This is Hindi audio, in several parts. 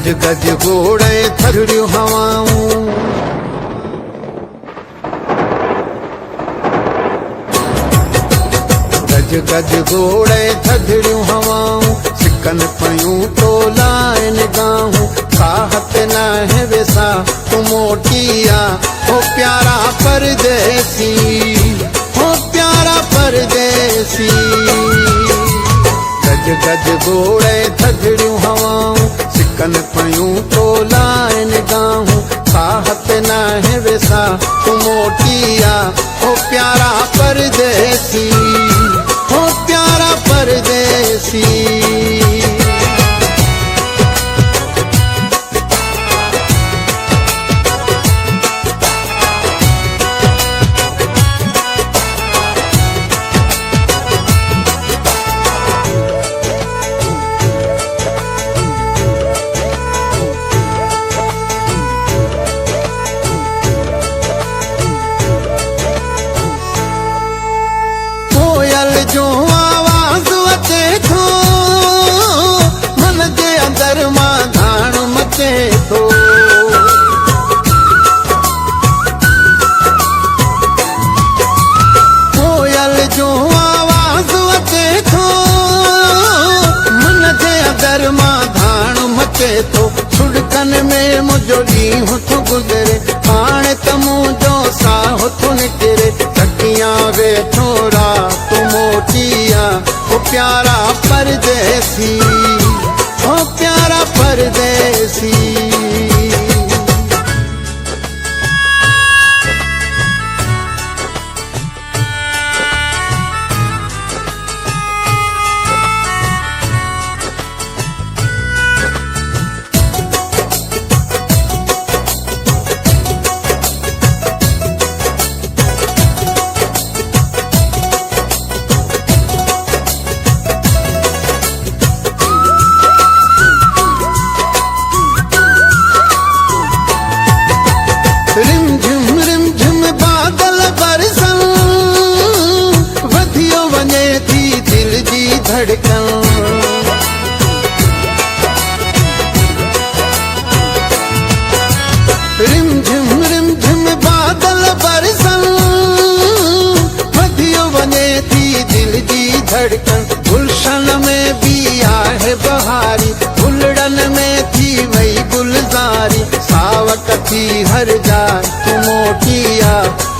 गज गज गोड़े थधड़ियूं हवाऊं, गज गज गोड़े थधड़ियूं हवाऊं, सिकन पयूं तो लाए निगाहूं, साहत न है वेसा तू मोटिया, हो प्यारा परदेसी, हो प्यारा परदेसी। गज गज गोड़े थधड़ियूं हवाऊं, सिकन पयूं तो लाए निगाहूं, साहत न है वेसा तू मोटिया, हो प्यारा परदेसी, हो प्यारा परदेसी। जो आवाज अचे थो, मन जे अंदर मां धाण मचे थो, कोयल जो आवाज अचे थो, मन जे अंदर मां धाण मचे थो, छुड़कन में मुंहिंजो ॾींहुं थो गुज़रे, हाणे त मुंहिंजो साहु थो निकिरे, तकियां वेठो रात मोटिया, हो प्यारा परदेसी, हो प्यारा परदेसी। रिम झिम बादल बरसन, वधियो वञे थी दिल जी धड़कन, रिम झिम बादल बरसन, वधियो वञे थी दिल जी धड़कन, गुलशन में भी आहे बहारी, फुलड़न में थी वई गुलज़ारी, सावक थी हर जाए तू मोटिया,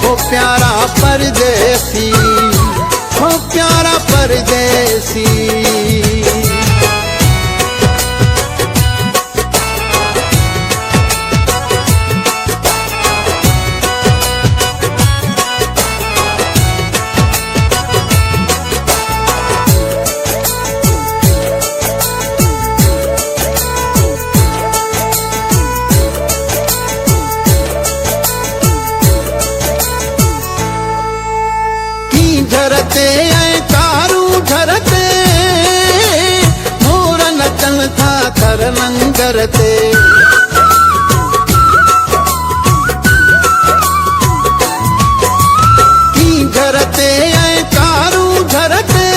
हो प्यारा परदेसी, हो प्यारा परदेसी। झरते ऐं तारूं झरते, मोर नचन था थर लंगर ते, झरते ऐं तारूं झरते,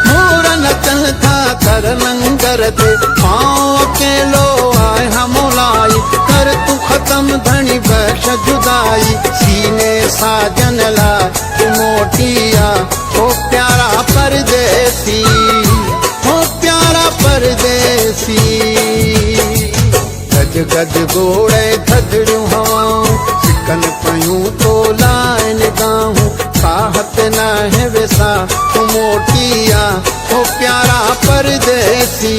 मोर नचन था थर लंगर ते, पाँव अकेलो आए हमोलाई, कर तू खत्म धनी बख्श जुदाई, सीने साजन लाए तू मोटिया, हो प्यारा परदेसी, हो प्यारा परदेसी। गज गज गोड़े थधड़ियूं हवाऊं, सिकन पयूं तो लाए निगाहूं, साहत न है वेसा तू मोटिया, हो प्यारा परदेसी।